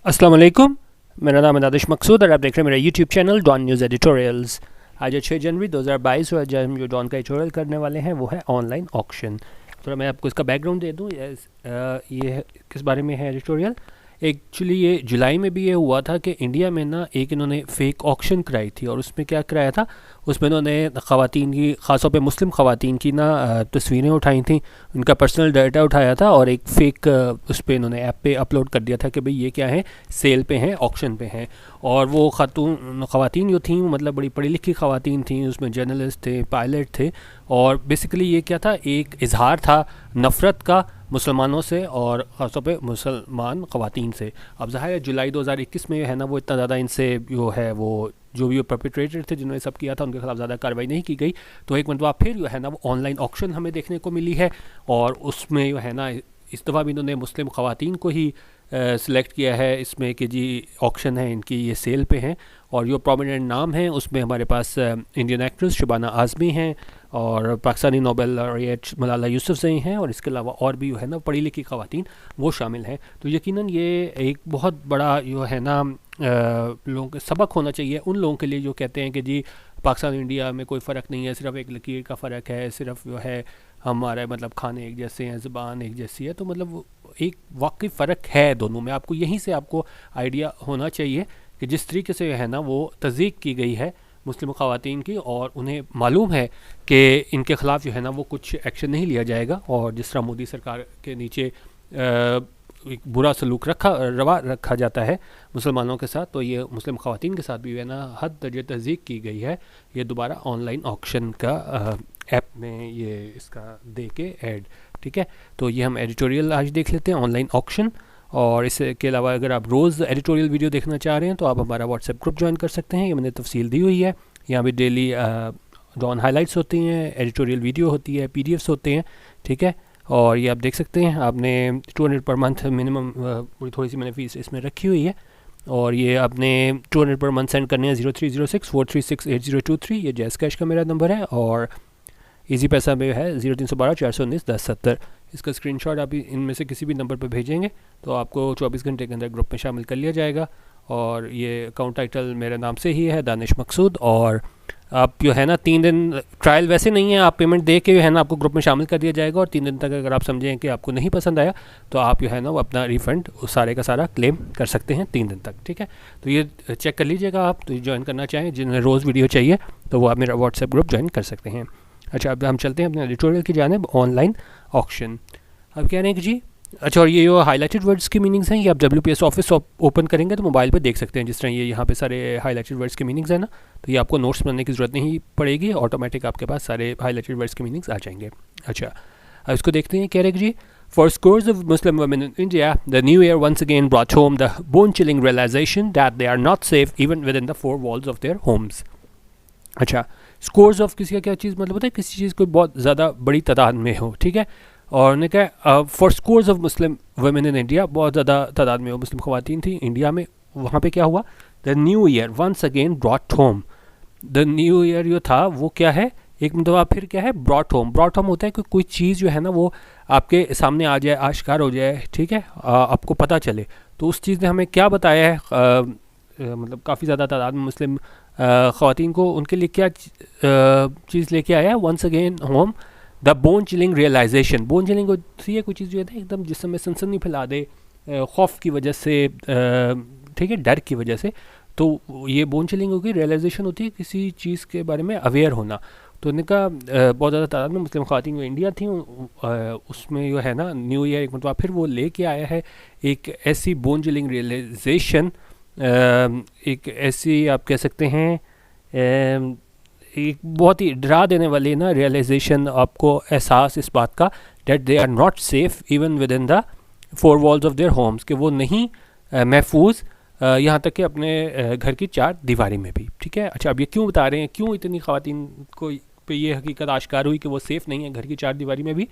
अस्सलाम वालेकुम। मेरा नाम है नादिश मकसूद और आप देख रहे हैं मेरा YouTube channel Dawn news editorials. आज है 6 जनवरी 2022 और आज हम जो डॉन का एडिटोरियल करने वाले हैं वो है ऑनलाइन ऑक्शन। थोड़ा मैं आपको इसका बैकग्राउंड दे दूँ। ये किस बारे में है एडिटोरियल। एक्चुअली ये जुलाई में भी ये हुआ था कि इंडिया में ना एक इन्होंने फ़ेक ऑक्शन कराई थी और उसमें क्या कराया था, उसमें इन्होंने ख़वातीन की, ख़ासतौर पे मुस्लिम ख़वातीन की ना तस्वीरें उठाई थी, उनका पर्सनल डाटा उठाया था और एक फ़ेक उस पर इन्होंने ऐप पे अपलोड कर दिया था कि भाई ये क्या है, सेल पे हैं, ऑक्शन पे हैं। और वो ख़ातून ख़वातीन जो थी मतलब बड़ी पढ़ी लिखी ख़वातीन थी, उसमें जर्नलिस्ट थे, पायलट थे। और बेसिकली ये क्या था, एक इजहार था नफ़रत का मुसलमानों से और ख़ासतौर पे मुसलमान ख़वातीन से। अब ज़ाहिर है जुलाई 2021 में है ना वो इतना ज़्यादा इनसे जो है वो जो भी परपेट्रेटर थे जिन्होंने सब किया था उनके खिलाफ ज़्यादा कार्रवाई नहीं की गई। तो एक मतलब फिर जो है ना वो ऑनलाइन ऑक्शन हमें देखने को मिली है और उसमें जो है ना इस दफ़ा भी इन्होंने मुस्लिम ख़वातीन को ही सिलेक्ट किया है इसमें कि जी ऑक्शन है इनकी, ये सेल पे हैं। और जो प्रोमिनेंट नाम हैं उसमें हमारे पास इंडियन एक्ट्रेस शबाना आज़मी हैं और पाकिस्तानी नोबेल लॉरेट मलाला यूसुफ़ज़ई हैं और इसके अलावा और भी जो है ना पढ़ी लिखी ख़वातीन वो शामिल हैं। तो यकीनन ये एक बहुत बड़ा जो है ना लोगों के सबक होना चाहिए उन लोगों के लिए जो कहते हैं कि जी पाकिस्तान इंडिया में कोई फ़र्क नहीं है, सिर्फ एक लकीर का फ़र्क है, सिर्फ जो है हमारे मतलब खाने एक जैसे हैं, ज़ुबान एक जैसी है। तो मतलब एक वाकई फ़र्क है दोनों में। आपको यहीं से आपको आइडिया होना चाहिए कि जिस तरीके से है ना वो तज़दीक की गई है मुस्लिम ख़वातीन की और उन्हें मालूम है कि इनके ख़िलाफ़ जो है ना वो कुछ एक्शन नहीं लिया जाएगा। और जिस तरह मोदी सरकार के नीचे एक बुरा सलूक रवा रखा जाता है मुसलमानों के साथ, तो ये मुस्लिम ख़वातीन के साथ भी है ना हद दर्जे तज़दीक की गई है। ये दोबारा ऑनलाइन ऑक्शन का ऐप में ये इसका दे के ऐड, ठीक है। तो ये हम एडिटोरियल आज देख लेते हैं ऑनलाइन ऑक्शन। और इसके अलावा अगर आप रोज़ एडिटोरियल वीडियो देखना चाह रहे हैं तो आप हमारा व्हाट्सएप ग्रुप ज्वाइन कर सकते हैं, ये मैंने तफसील दी हुई है। यहाँ भी डेली डॉन हाइलाइट्स होती हैं, एडिटोरियल वीडियो होती है, पीडीएफ्स होते हैं, ठीक है। और ये आप देख सकते हैं, आपने 200 पर मंथ मिनिमम थोड़ी सी मैंने फ़ीस इसमें रखी हुई है और ये आपने 200 पर मंथ सेंड करने हैं 0306 436 8023। ये जैस कैश का मेरा नंबर है और इजी पैसा में है 0312 419 1070। इसका स्क्रीनशॉट आप इनमें से किसी भी नंबर पर भेजेंगे तो आपको 24 घंटे के अंदर ग्रुप में शामिल कर लिया जाएगा। और ये अकाउंट टाइटल मेरे नाम से ही है, दानिश मकसूद। और आप जो है ना 3 दिन ट्रायल वैसे नहीं है, आप पेमेंट दे के जो है ना आपको ग्रुप में शामिल कर दिया जाएगा और 3 दिन तक अगर आप समझें कि आपको नहीं पसंद आया तो आप जो है ना वो अपना रिफ़ंड सारे का सारा क्लेम कर सकते हैं 3 दिन तक, ठीक है। तो ये चेक कर लीजिएगा आप, तो ज्वाइन करना चाहें जिन्हें रोज़ वीडियो चाहिए तो वो आप मेरा व्हाट्सएप ग्रुप ज्वाइन कर सकते हैं। अच्छा, अब हम चलते हैं अपने एडिटोरियल की जानिब ऑनलाइन ऑक्शन। अब कह रहे हैं कि जी अच्छा, और ये जो हाईलाइटेड वर्ड्स की मीनिंग्स हैं ये आप WPS ऑफिस ओपन करेंगे तो मोबाइल पे देख सकते हैं। जिस तरह ये यहाँ पे सारे हाईलाइटेड वर्ड्स की मीनिंग्स हैं ना, तो ये आपको नोट्स बनाने की ज़रूरत नहीं पड़ेगी, ऑटोमेटिक आपके पास सारे हाईलाइटेड वर्ड्स की मीनिंग्स आ जाएंगे। अच्छा, अब इसको देखते हैं। कह रहे हैं जी, for scores of Muslim women in India the new year once again brought home the bone chilling realisation that they are not safe even within the 4 walls of their homes. अच्छा, scores of किसी का क्या चीज़ मतलब होता है, किसी चीज़ को बहुत ज़्यादा बड़ी तादाद में हो, ठीक है। और उन्होंने कहा for scores of Muslim women in India, बहुत ज़्यादा तादाद में वो मुस्लिम ख़वातीन थी इंडिया में। वहाँ पे क्या हुआ, the new year once again brought home. The new year जो था वो क्या है, एक मतलब फिर क्या है, ब्रॉट होम। ब्रॉट होम होता है कि कोई चीज़ जो है ना वो आपके सामने आ जाए, आश्कार हो जाए, ठीक है, आपको पता चले। तो उस चीज़ ने हमें क्या बताया है, मतलब काफ़ी ज़्यादा तादाद में मुस्लिम ख़वातीन को उनके लिए क्या चीज़ लेके आया है, once again home the bone chilling realisation. Bone chilling होती है कोई चीज़ जो है एकदम जिसम में सनसनी फैला दे, खौफ की वजह से, ठीक है, डर की वजह से। तो ये बोन चिलिंग होगी, रियलाइजेशन होती है किसी चीज़ के बारे में अवेयर होना। तो उनका बहुत ज़्यादा तादाद में मुस्लिम ख़वातीन जो इंडिया थी उसमें जो है ना न्यू ईयर एक मतलब फिर वो लेके आया है एक ऐसी बोन चिलिंग रियलाइजेशन, एक ऐसी आप कह सकते हैं एक बहुत ही डरा देने वाली ना रियलाइजेशन, आपको एहसास इस बात का that they are not safe even within the 4 walls of their homes, कि वो नहीं महफूज यहाँ तक कि अपने घर की 4 दीवारी में भी, ठीक है। अच्छा, अब ये क्यों बता रहे हैं, क्यों इतनी ख़वातीन को पे ये हकीकत आश्कार हुई कि वो सेफ़ नहीं है घर की 4 दीवारी में भी।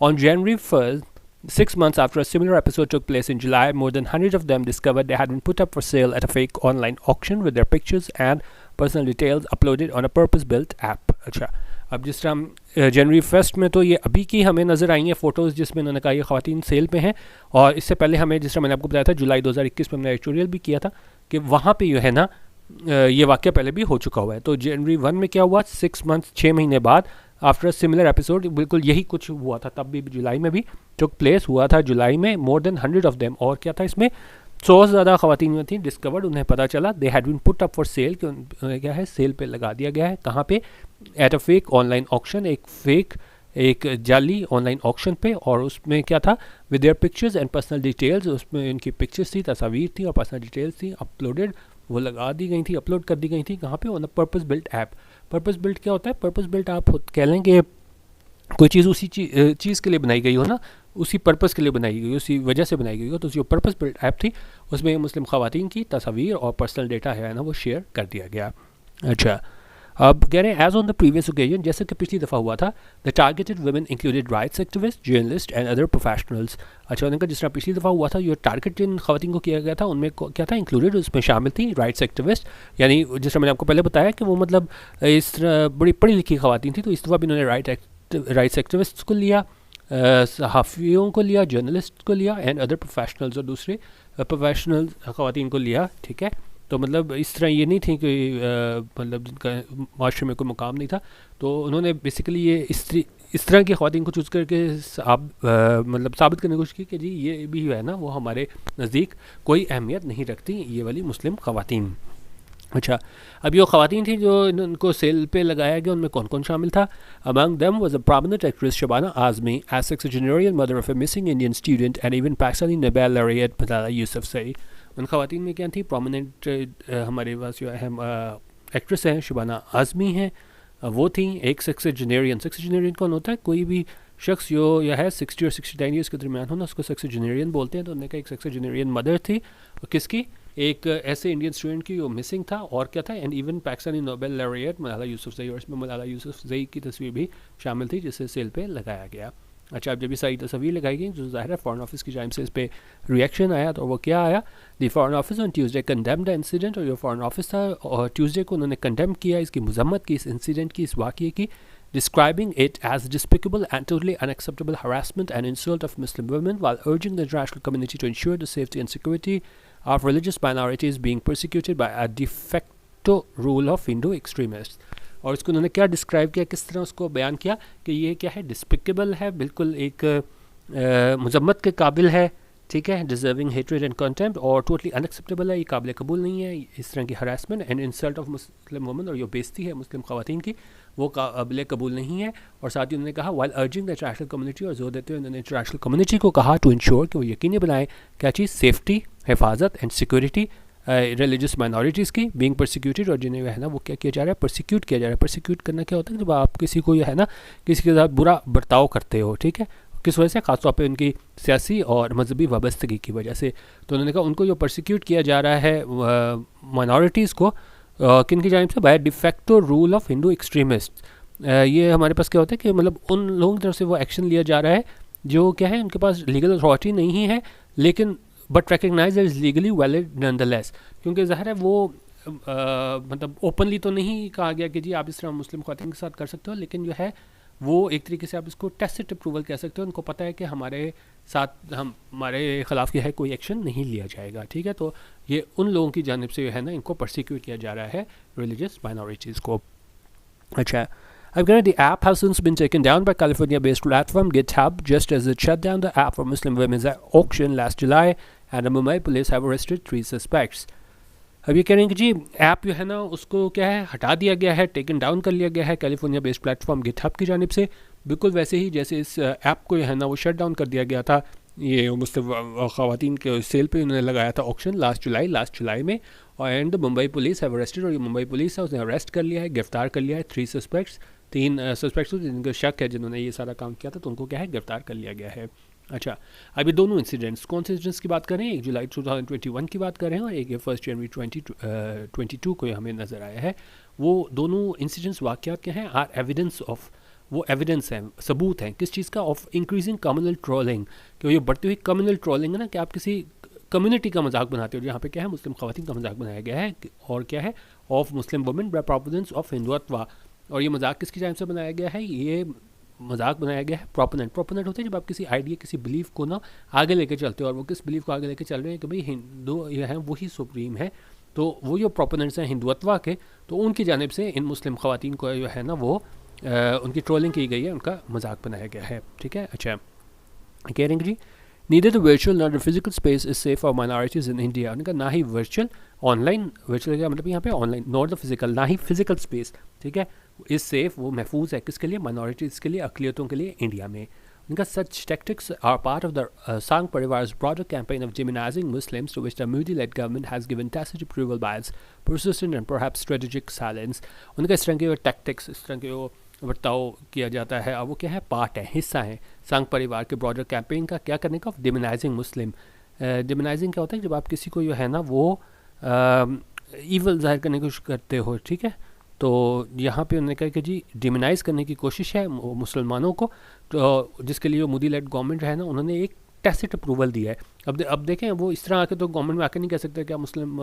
On January 1st, 6 months after a similar episode took place in July, more than 100 of them discovered they had been put up for sale at a fake online auction with their pictures and personal details uploaded on a purpose-built app. अच्छा, अब जिस तरह हम जनवरी 1 में तो ये अभी की हमें नज़र आई हैं फ़ोटोज़ जिसमें उन्होंने कहा ये ख़वातीन सेल पे हैं, और इससे पहले हमें जिस तरह मैंने आपको बताया था जुलाई 2021 में हमने एडिटोरियल भी किया था कि वहाँ पे जो है ना ये वाक़या पहले भी हो चुका हुआ है। तो जनवरी 1 में क्या हुआ, 6 महीने बाद आफ्टर सिमिलर एपिसोड बिल्कुल यही कुछ हुआ था, तब भी जुलाई में भी टुक प्लेस हुआ था जुलाई में, मोर देन 100 ऑफ देम। और क्या था इसमें 100 से ज़्यादा ख़वातीन थी डिस्कवर्ड, उन्हें पता चला they had been put up for sale, कि उन्हें क्या है सेल पे लगा दिया गया है। कहाँ पे, at a fake online auction, एक जाली ऑनलाइन ऑक्शन पे। और उसमें क्या था, with their pictures and personal details, उसमें इनकी पिक्चर्स थी, तस्वीर थी और पर्सनल डिटेल्स थी अपलोडेड, वो लगा दी गई थी, अपलोड कर दी गई थी। कहाँ पे, on a purpose built app. Purpose built क्या होता है, पर्पस बिल्ट आप कह लें कि कोई चीज़ उसी चीज़ के लिए बनाई गई हो ना, उसी पर्पस के लिए बनाई गई, उसी वजह से बनाई गई हो, तो जो पर्पस बिल्ट ऐप थी उसमें मुस्लिम ख़वातीन की तस्वीर और पर्सनल डेटा है ना वो शेयर कर दिया गया। अच्छा, अब कह रहे हैं as on the previous occasion, जैसे कि पिछली दफ़ा हुआ था, the targeted women included rights activist, journalist and other professionals. अच्छा, उन्होंने कहा जिस तरह पिछली दफ़ा हुआ था, जो टारगेट जिन ख़वातीन को किया गया था उनमें क्या था इंक्लूडेड, उसमें शामिल थी राइट्स एक्टिविस्ट, यानी जिस तरह मैंने आपको पहले बताया कि वो मतलब इस तरह बड़ी पढ़ी लिखी ख़वातीन थी, तो इस दफ़ा भी उन्होंने राइट्स एक्टिविस्ट को लिया, सहाफ़ियों को लिया, जर्नलिस्ट को लिया एंड अदर प्रोफेशनल्स, और दूसरे प्रोफेशनल ख़वातीन को लिया। ठीक है, तो मतलब इस तरह ये नहीं थी कि मतलब जिनका माशरे में कोई मुकाम नहीं था, तो उन्होंने बेसिकली ये इस तरह की ख़वातीन को चूज़ करके मतलब साबित करने की कोशिश की कि जी ये भी है ना वो हमारे नज़दीक कोई अहमियत नहीं रखती, ये वाली मुस्लिम ख़वातीन। अच्छा, अब ये ख़वातीन थी जो इनको सेल पे लगाया गया, उनमें कौन कौन शामिल था। Among them was a prominent actress Shabana Azmi, as sexagenarian mother of a missing Indian student and even Pakistani Nobel laureate Malala Yousafzai. उन ख़वातीन में क्या थी, प्रोमिनेंट हमारे पास जो अहम एक्ट्रेस हैं शबाना आज़मी हैं, वो थी। एक सेक्सजेनरियन कौन होता है, कोई भी शख्स जो या है 60 और 69 ईयर्स के दरमियान होना, उसको सेक्सजेनरियन बोलते हैं। तो उन्होंने कहा एक सेक्सजेनरियन मदर थी, और किसकी, एक ऐसे इंडियन स्टूडेंट की जो मिसिंग था, और क्या था, and even Pakistani Nobel laureate Malala Yousafzai, और इसमें मलाला यूसुफज़ई की तस्वीर भी शामिल थी जिसे सेल पे लगाया गया। अच्छा, अब जब ये सारी तस्वीर लगाई गई, जो ज़ाहिर है फ़ॉरेन ऑफिस की जानिब से इस पर रिएक्शन आया, तो वो क्या आया, the foreign office on Tuesday condemn the incident, और जो फॉरेन ऑफिस था और ट्यूसडे को उन्होंने कंडेम किया, इसकी मजम्मत की, इस इंसिडेंट की, इस वाक़े की, describing it as despicable and totally unacceptable harassment and insult of Muslim women, while urging the international community to ensure the safety and security of religious minorities being persecuted by a de facto rule of Hindu extremists. और इसको उन्होंने क्या describe किया, किस तरह उसको बयान किया कि ये क्या है, डिस्पिकेबल है, बिल्कुल एक मजम्मत के काबिल है, ठीक है, डिजर्विंग हेट्रेड एंड कंटेम्प्ट, और टोटली अनएक्सेप्टेबल है, ये काबिल कबूल नहीं है, इस तरह की harassment and insult of Muslim women, और ये बेइज्जती है मुस्लिम ख़वातीन की, वो काबिल कबूल नहीं है। और साथ ही उन्होंने कहा while urging the international community, और जोर देते हुए उन्होंने इंटरनेशनल कम्युनिटी को कहा टू इंश्योर कि वो यकीनी बनाए क्या चीज़, सेफ्टी, हिफाजत एंड सिक्योरिटी रिलीजियस माइनॉरिटीज़ की बीइंग परसिक्यूटेड, और जिन्हें है ना वो क्या किया जा रहा है, परसिक्यूट किया जा रहा है। परसिक्यूट करना क्या होता है, जब आप किसी को है ना किसी के साथ बुरा बर्ताव करते हो, ठीक है, किस वजह से, ख़ासतौर पे उनकी सियासी और मजहबी वाबस्तगी की वजह से। तो उन्होंने कहा उनको जो परसिक्यूट किया जा रहा है माइनॉरिटीज़ को, किन की जानिब से, by de facto rule of Hindu extremist. ये हमारे पास क्या होता है कि मतलब उन लोगों की तरफ से वो एक्शन लिया जा रहा है जो क्या है, उनके पास लीगल अथॉरिटी नहीं है, लेकिन but recognise is legally valid nonetheless, क्योंकि ज़ाहिर है वो मतलब ओपनली तो नहीं कहा गया कि जी आप इस तरह मुस्लिम ख़वातीन के साथ कर सकते हो, लेकिन जो है वो एक तरीके से आप इसको टेसिट अप्रूवल कह सकते हो, उनको पता है कि हमारे साथ हमारे ख़िलाफ़ यह है कोई एक्शन नहीं लिया जाएगा, ठीक है। तो ये उन लोगों की जानिब से है ना इनको परसिक्यूट किया जा रहा है, रिलीजियस माइनॉरिटीज़ को। अच्छा, Again, the app has since been taken down by California-based platform GitHub, just as it shut down the app for Muslim women's auction last July, and the Mumbai police have arrested 3 suspects. अब ये कह रहे हैं कि जी app जो है ना उसको क्या है हटा दिया गया है, टेकन डाउन कर लिया गया है कैलिफोर्निया बेस्ड प्लेटफॉर्म गिटहब की जानिब से, बिल्कुल वैसे ही जैसे इस ऐप को है ना वो शट डाउन कर दिया गया था। ये मुस्लिम ख़वातीन के सेल पे उन्होंने लगाया था ऑक्शन लास्ट जुलाई में, और and Mumbai police have arrested, और ये मुंबई पुलिस है उसने अरेस्ट कर लिया है, गिरफ्तार कर लिया है 3 सस्पेक्ट्स, 3 सस्पेक्ट्स जिनको शक है जिन्होंने ये सारा काम किया था, तो उनको क्या है गिरफ्तार कर लिया गया है। अच्छा, अभी दोनों इंसिडेंट्स, कौन से इंसिडेंट्स की बात कर रहे हैं, एक जुलाई 2021 की बात कर रहे हैं और एक 1 जनवरी 2022 को हमें नज़र आया है। वो दोनों इंसिडेंट्स वाक़यात क्या हैं, आर एविडेंस ऑफ, वो एविडेंस हैं, सबूत हैं किस चीज़ का, ऑफ इंक्रीजिंग कम्युनल ट्रोलिंग, कि ये बढ़ती हुई कम्युनल ट्रोलिंग है ना, कि आप किसी कम्युनिटी का मजाक बनाते हो, जहाँ पे क्या है मुस्लिम ख़वातीन का मजाक बनाया गया है, और क्या है of Muslim women bye Providence of Hindutva, और ये मजाक किसकी जानिब से बनाया गया है? ये मजाक बनाया गया है प्रोपोनेंट। प्रोपोनेंट होते हैं जब आप किसी आइडिया, किसी बिलीफ को ना आगे लेके चलते हो, और वो किस बिलीफ को आगे लेके चल रहे हैं कि भाई हिंदू ये हैं वही सुप्रीम है, तो वो जो प्रोपोनेंट्स हैं हिंदुत्वा के, तो उनकी जानिब से इन मुस्लिम ख़वातीन को जो है ना वो उनकी ट्रोलिंग की गई है, उनका मजाक बनाया गया है। ठीक है, अच्छा कह रहे हैं जी neither the virtual not the physical space is safe for minorities in India. उनका ना ही वर्चुअल ऑनलाइन, वर्चुअल का मतलब यहाँ पे ऑनलाइन, नॉट द फिजिकल, ना ही फिजिकल स्पेस, ठीक है, इज सेफ, वो महफूज है किसके लिए? माइनॉरिटीज़ के लिए, अकलियतों के लिए इंडिया में। उनका such tactics are part of the Sangh Parivar's broader campaign of demonizing Muslims, to which the Modi-led government has given tacit approval by its persistent and perhaps strategic silence. उनका इस तरह के tactics, इस तरह के वो बर्ताव किया जाता है, अब वो क्या है? पार्ट है, हिस्सा है संघ परिवार के ब्रॉडर कैंपेन का, क्या करने का? डिमोनाइजिंग मुस्लिम। डिमोनाइजिंग क्या होता है? जब आप किसी को जो है ना वो ईवल जाहिर करने की कोशिश करते हो, ठीक है, तो यहाँ पे उन्होंने कहा कि जी डिमोनाइज करने की कोशिश है मुसलमानों को, तो जिसके लिए मोदी लेड गवर्नमेंट है ना, उन्होंने एक टैसिट अप्रूवल दिया है। अब देखें, वो इस तरह आके तो गवर्नमेंट में आके नहीं कह सकते क्या मुस्लिम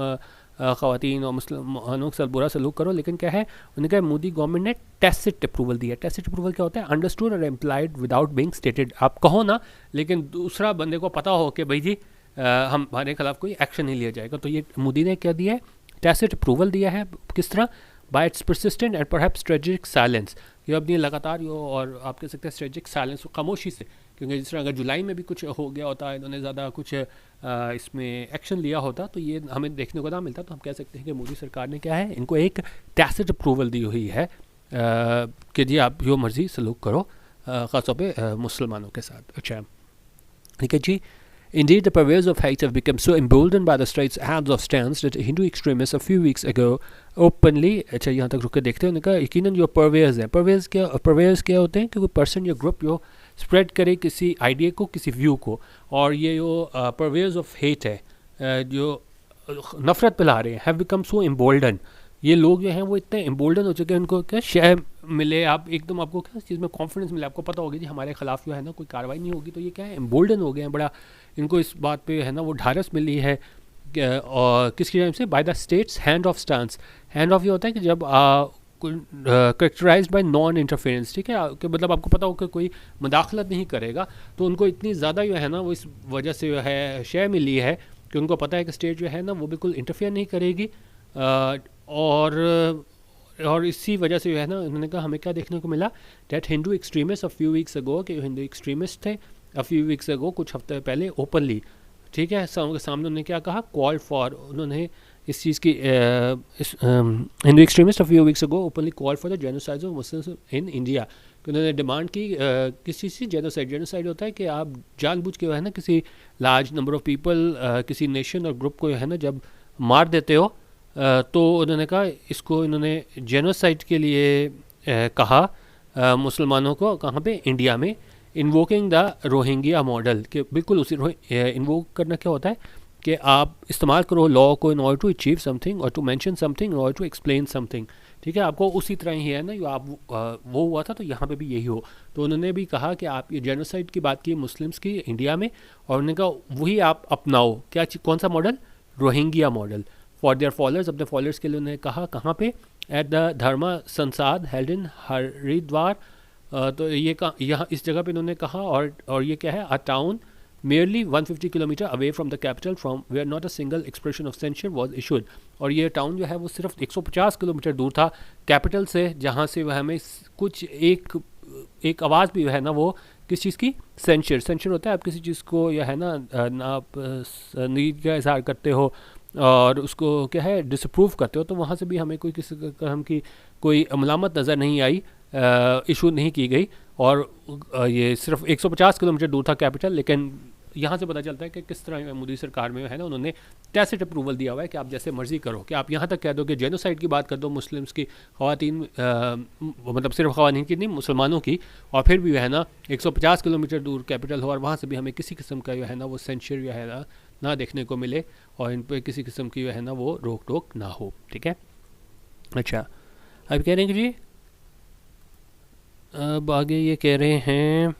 ख़वातीन और मुसलमानों के साथ बुरा सलूक करो, लेकिन क्या है, उन्होंने कहा मोदी गवर्नमेंट ने टैसिट अप्रूवल दिया है। टैसिट अप्रूवल क्या होता है? अंडरस्टूड और एम्प्लाइड विदाउट बीइंग स्टेटेड। आप कहो ना, लेकिन दूसरा बंदे को पता हो कि भाई जी हमारे खिलाफ कोई एक्शन नहीं लिया जाएगा, तो ये मोदी ने क्या दिया है? टैसिट अप्रूवल दिया है। किस तरह? Bye it's persistent and perhaps strategic silence. ये अपनी लगातार यो, और आप कह सकते हैं स्ट्रेटेजिक साइलेंस, खामोशी से, क्योंकि जिस तरह अगर जुलाई में भी कुछ हो गया होता है, इन्होंने ज़्यादा कुछ इसमें एक्शन लिया होता तो ये हमें देखने को ना मिलता, तो हम कह सकते हैं कि मोदी सरकार ने क्या है, इनको एक टैसिट अप्रूवल दी हुई है कि जी आप जो मर्ज़ी सलूक करो, ख़ासतौर पे मुसलमानों के साथ। अच्छा ठीक है जी। Indeed, the purveyors of hate have become so emboldened by the state's hands of stance that Hindu extremists a few weeks ago openly, अच्छा यहाँ तक रुक के देखते हैं, उन्होंने कहा यकीनन जो परवेयर्स हैं, परवेयर्स क्या होते हैं कि कोई पर्सन या ग्रुप जो स्प्रेड करे किसी आइडिया को, किसी व्यू को, और ये जो परवेयर्स ऑफ हेट है, जो नफरत फैला रहे हैं, हैव बिकम सो एम्बोल्डन। ये लोग जो हैं वो इतने एम्बोल्डन हो चुके हैं, उनको क्या शय मिले, आप एकदम आपको क्या चीज़ में कॉन्फिडेंस मिले, आपको पता होगा जी हमारे खिलाफ जो है ना कोई कार्रवाई नहीं होगी, तो ये क्या है, एम्बोल्डन हो गए हैं, बड़ा इनको इस बात पे है ना वो ढारस मिली है। और किसकी जानिब से? By the states hand of stance. Hand of ये होता है कि जब करेक्टराइज्ड बाय नॉन इंटरफेरेंस, ठीक है, कि मतलब आपको पता हो कि कोई मुदाखलत नहीं करेगा, तो उनको इतनी ज़्यादा जो है ना वो इस वजह से जो है शय मिली है कि उनको पता है कि स्टेट जो है ना वो बिल्कुल इंटरफेयर नहीं करेगी। और इसी वजह से जो है ना उन्होंने कहा हमें क्या देखने को मिला, that Hindu extremist a few weeks ago, कि हिंदू एक्सट्रीमिस्ट थे अ फ्यू वीक्स अगो, कुछ हफ्ते पहले ओपनली, ठीक है, सामने उन्होंने क्या कहा, कॉल फॉर, उन्होंने इस चीज़ की Hindu extremist a few weeks ago openly call for the genocide of Muslims in India. उन्होंने डिमांड की किस चीज़ की? जेनोसाइड। जेनोसाइड होता है कि आप जानबूझ के जो है ना किसी लार्ज नंबर ऑफ पीपल, किसी नेशन और ग्रुप को जो है ना जब मार देते हो, तो उन्होंने कहा इसको इन्होंने जेनोसाइड के लिए कहा मुसलमानों को, कहाँ पे? इंडिया में। इन्वोकिंग द रोहिंग्या मॉडल, कि बिल्कुल उसी इन्वोक करना क्या होता है कि आप इस्तेमाल करो लॉ को in order to achieve something और to mention something in order to explain something, ठीक है, आपको उसी तरह ही है ना, जो आप वो हुआ था तो यहाँ पे भी यही हो। तो उन्होंने भी कहा कि आप ये जेनोसाइड की बात की मुस्लिम्स की इंडिया में, और उन्होंने कहा वही आप अपनाओ। क्या? कौन सा model? Rohingya model. For their followers, अपने फॉलोअर्स के लिए उन्होंने कहा, कहाँ पे? At the Dharma Sansad held in Haridwar. तो ये यहाँ इस जगह पे उन्होंने कहा, और ये क्या है? A town merely 150 kilometre away from the capital, from where not a single expression of censure was issued. और ये टाउन जो है वो सिर्फ 150 किलोमीटर दूर था कैपिटल से, जहाँ से वह हमें कुछ एक आवाज़ भी है ना वो किस चीज़ की? सेंसर होता है, आप किसी चीज़ को या है ना आप नीड का इजहार करते हो और उसको क्या है डिसअप्रूव करते हो, तो वहाँ से भी हमें कोई किसी किस्म की कोई मलामत नज़र नहीं आई, इशू नहीं की गई। और ये सिर्फ 150 किलोमीटर दूर था कैपिटल, लेकिन यहाँ से पता चलता है कि किस तरह मोदी सरकार में है ना उन्होंने टैसिट अप्रूवल दिया हुआ है कि आप जैसे मर्जी करो, कि आप यहाँ तक कह दो कि जेनोसाइड की बात कर दो मुस्लिम्स की, ख़वातीन मतलब सिर्फ ख़वातीन की नहीं मुसलमानों की, और फिर भी है ना 150 किलोमीटर दूर कैपिटल हो और वहाँ से भी हमें किसी किस्म का जो है ना वो सेंसर जो है ना देखने को मिले और इन पर किसी किस्म की जो है ना वो रोक टोक ना हो। ठीक है, अच्छा अब कह रहे हैं कि जी अब आगे ये कह रहे हैं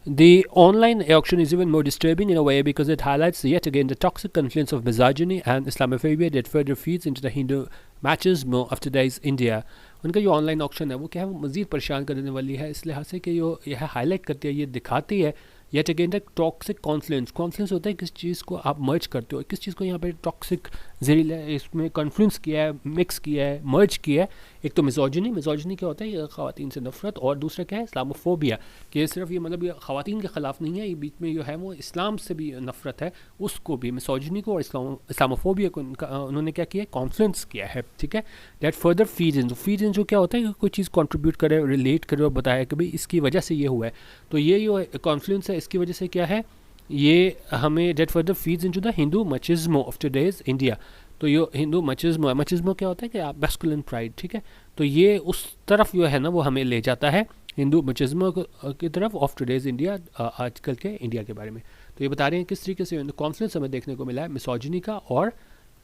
The online auction is even more disturbing in a way because it highlights yet again the toxic confluence of misogyny and Islamophobia that further feeds into the Hindu machismo of today's India. उनका जो online auction है वो क्या है, वो मज़ीद परेशान करने वाली है, इस लिहाज से कि यह हाईलाइट करती है, ये दिखाती है yet again the toxic Confluence. Confluence होता है किस चीज़ को आप मर्ज करते हो, किस चीज़ को यहाँ पे टॉक्सिक जहरीला इसमें कॉन्फ्लुएंस किया है, मिक्स किया है, मर्ज किया है। एक तो मिसोजिनी, मिसोजिनी क्या होता है, ये ख़वातीन से नफरत, और दूसरा क्या है इस्लामोफोबिया, कि सिर्फ ये मतलब ये ख़वातीन के ख़िलाफ़ नहीं है, ये बीच में जो है वो इस्लाम से भी नफरत है, उसको भी मिसोजिनी को और इस्लामोफोबिया को उन्होंने क्या किया है, कॉन्फ्लुएंस किया है। ठीक है, दैट फर्दर फीड इन जो क्या होता है कि कोई चीज़ कंट्रीब्यूट करे, रिलेट करे और बताया कि भाई इसकी वजह से ये हुआ है, तो ये जो कॉन्फ्लुएंस है इसकी वजह से क्या है, ये हमें that further feeds into the Hindu machismo of today's India. तो ये हिंदू मचिज्मो है, मचिज्मो क्या होता है कि आप मैस्कुलिन प्राइड, ठीक है, तो ये उस तरफ जो है ना वो हमें ले जाता है हिंदू मचिज्मो की तरफ ऑफ टुडेज इंडिया, आजकल के इंडिया के बारे में। तो ये बता रहे हैं किस तरीके से कॉन्फ्लुएंस हमें देखने को मिला है मिसोजिनी का और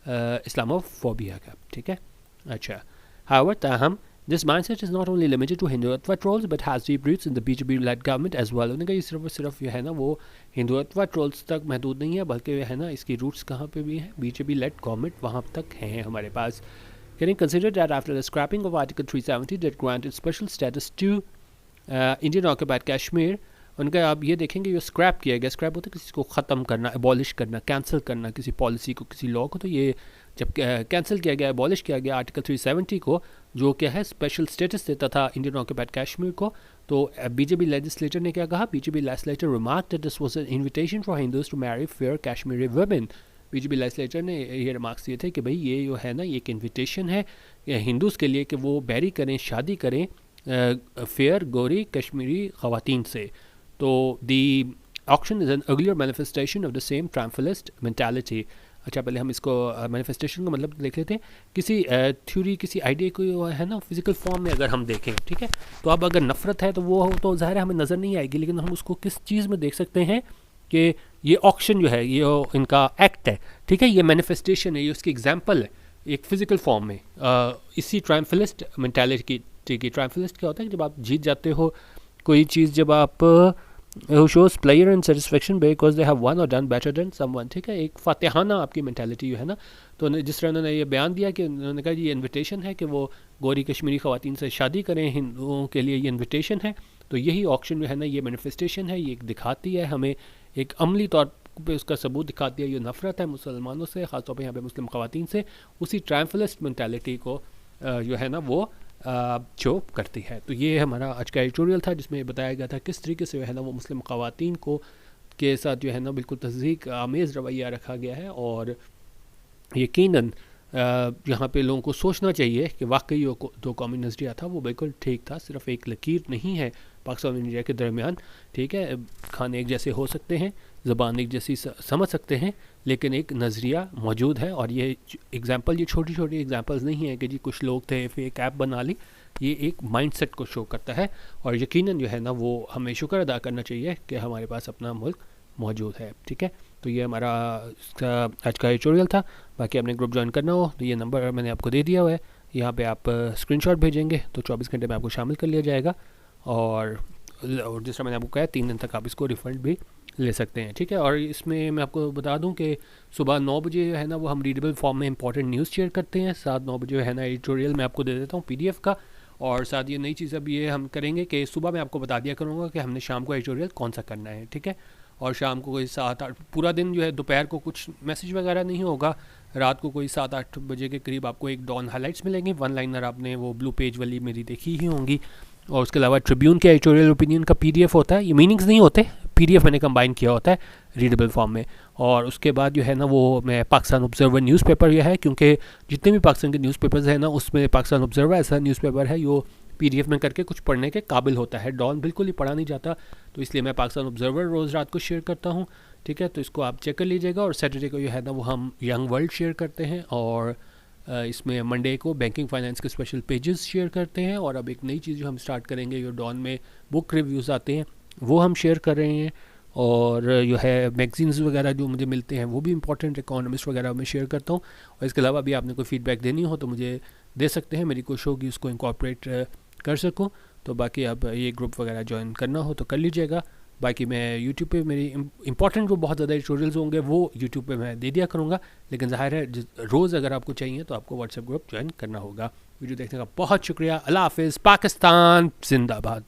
इस्लामोफोबिया का। ठीक है, अच्छा, हाउएवर ताहम This mindset is not only limited to Hinduत्व trolls but has deep roots in the BJP-led government as well। उन्होंने कहा ये सिर्फ और सिर्फ ये है ना वो हिंदुत्व ट्रोल्स तक महदूद नहीं है, बल्कि है ना इसकी रूट्स कहाँ पे भी हैं, BJP-led गवर्नमेंट वहाँ तक हैं हमारे पास। Getting considered that after the scrapping of Article 370 that granted special status to Indian occupied Kashmir, उनका आप ये देखेंगे जो स्क्रैप किया गया, स्क्रैप होता है किसी को ख़त्म करना, एबॉलिश करना, कैंसिल करना, किसी पॉलिसी को, किसी लॉ को, तो ये जब कैंसिल किया गया, एबॉलिश किया गया आर्टिकल 370 को, जो क्या है स्पेशल स्टेटस देता था इंडियन ऑक्यूपाइड कश्मीर को, तो बीजेपी लेजिस्लेटर ने क्या कहा, BJP legislator remark that this was an invitation for Hindus to marry fair Kashmiri women. BJP legislator ने ये रिमार्क्स दिए थे कि भाई ये जो है ना ये एक इन्विटेशन है हिंदूज़ के लिए कि वो बैरी करें, शादी करें फेयर गोरी कश्मीरी ख़वातीन से। तो the auction is an earlier manifestation of the same triumphalist mentality. अच्छा, पहले हम इसको मैनिफेस्टेशन का मतलब देख लेते हैं, किसी थ्योरी, किसी आइडिया को है ना फिजिकल फॉर्म में अगर हम देखें, ठीक है, तो अब अगर नफ़रत है तो वो तो ज़ाहिर है हमें नज़र नहीं आएगी, लेकिन हम उसको किस चीज़ में देख सकते हैं कि ये ऑक्शन जो है ये इनका एक्ट है, ठीक है, ये मैनिफेस्टेशन है, ये उसकी एग्जाम्पल है एक फ़िज़िकल फॉर्म में इसी ट्रायम्फलिस्ट मेंटालिटी की। ट्रायम्फलिस्ट क्या होता है, जब आप जीत जाते हो कोई चीज़, जब आप who shows pleasure and satisfaction because they have won or done better than someone, ठीक है, एक फातिहाना आपकी मेंटालिटी जो है ना। तो जिस तरह उन्होंने ये बयान दिया कि उन्होंने कहा ये इन्विटेशन है कि वो गोरी कश्मीरी ख़वातीन से शादी करें, हिंदुओं के लिए ये इन्विटेशन है, तो यही ऑक्शन जो है ना ये मैनिफेस्टेशन है, ये एक दिखाती है हमें, एक अमली तौर पे उसका सबूत दिखाती है, ये नफ़रत है मुसलमानों से, ख़ासतौर पर यहाँ पे मुस्लिम ख़वातीन से, उसी ट्रायम्फलिस्ट मेंटालिटी को जो है ना वो जो करती है। तो ये हमारा आज का एडिटोरियल था जिसमें बताया गया था किस तरीके से जो है ना वो मुस्लिम ख़वातीन को के साथ जो है ना बिल्कुल तज़दीक आमेज़ रवैया रखा गया है, और यकीनन यहाँ पे लोगों को सोचना चाहिए कि वाकई दो कौमी नज़रिया था वो बिल्कुल ठीक था, सिर्फ एक लकीर नहीं है पाकिस्तान और इंडिया के दरमियान, ठीक है, खाने एक जैसे हो सकते हैं, ज़बान एक जैसी समझ सकते हैं, लेकिन एक नज़रिया मौजूद है। और ये एग्ज़ाम्पल, ये छोटी छोटी एग्ज़ाम्पल्स नहीं है कि जी कुछ लोग थे फिर एक ऐप बना ली, ये एक माइंडसेट को शो करता है, और यकीनन जो है ना वो हमें शुक्र अदा करना चाहिए कि हमारे पास अपना मुल्क मौजूद है। ठीक है, तो ये हमारा आज का एडिटोरियल था। बाकी आपने ग्रुप ज्वाइन करना हो तो ये नंबर मैंने आपको दे दिया हुआ है, यहाँ पे आप स्क्रीनशॉट भेजेंगे तो 24 घंटे में आपको शामिल कर लिया जाएगा, और जिस तरह मैंने आपको कहा 3 दिन तक आप इसको रिफंड भी ले सकते हैं। ठीक है, और इसमें मैं आपको बता दूं कि सुबह 9 बजे जो है ना वो हम रीडेबल फॉर्म में इंपॉर्टेंट न्यूज़ शेयर करते हैं, 7-9 बजे है ना एडिटोरियल मैं आपको दे देता हूँ PDF का, और साथ ये नई चीज़ अब ये हम करेंगे कि सुबह मैं आपको बता दिया करूँगा कि हमने शाम को एडिटोरियल कौन सा करना है। ठीक है, और शाम को कोई 7-8 पूरा दिन जो है, दोपहर को कुछ मैसेज वगैरह नहीं होगा, रात को कोई 7-8 बजे के करीब आपको एक डॉन हाइलाइट्स मिलेंगे, 1 लाइनर आपने वो ब्लू पेज वाली मेरी देखी ही होंगी, और उसके अलावा ट्रिब्यून के एडिटोरियल ओपिनियन का PDF होता है, ये मीनिंग्स नहीं होते, PDF मैंने कंबाइन किया होता है रीडेबल फॉर्म में। और उसके बाद जो है ना वो मैं पाकिस्तान ऑब्जर्वर न्यूज़पेपर यह है, क्योंकि जितने भी पाकिस्तान के न्यूज़पेपर्स हैं ना उसमें पाकिस्तान ऑब्जर्वर ऐसा न्यूज़पेपर है जो PDF में करके कुछ पढ़ने के काबिल होता है, डॉन बिल्कुल ही पढ़ा नहीं जाता, तो इसलिए मैं पाकिस्तान ऑब्जर्वर रोज़ रात को शेयर करता हूँ। ठीक है, तो इसको आप चेक कर लीजिएगा, और सैटरडे को जो है ना वो हम यंग वर्ल्ड शेयर करते हैं, और इसमें मंडे को बैंकिंग फाइनेंस के स्पेशल पेजेस शेयर करते हैं, और अब एक नई चीज़ जो हम स्टार्ट करेंगे जो डॉन में बुक रिव्यूज़ आते हैं वो हम शेयर कर रहे हैं, और जो है मैगजीन्स वगैरह जो मुझे मिलते हैं वो भी इंपॉर्टेंट इकोनॉमिस्ट वगैरह मैं शेयर करता हूँ। और इसके अलावा भी आपने कोई फीडबैक देनी हो तो मुझे दे सकते हैं, मेरी कोशिश होगी उसको इंकॉर्पोरेट कर सकूँ। तो बाकी आप ये ग्रुप वगैरह ज्वाइन करना हो तो कर लीजिएगा। बाकी मैं यूट्यूब पे मेरी इंपॉर्टेंट जो बहुत ज़्यादा एडिटोरियल्स होंगे वो यूट्यूब पे मैं दे दिया करूँगा, लेकिन ज़ाहिर है रोज़ अगर आपको चाहिए तो आपको व्हाट्सएप ग्रुप ज्वाइन करना होगा। वीडियो देखने का बहुत शुक्रिया। अल्लाह हाफिज़। पाकिस्तान जिंदाबाद।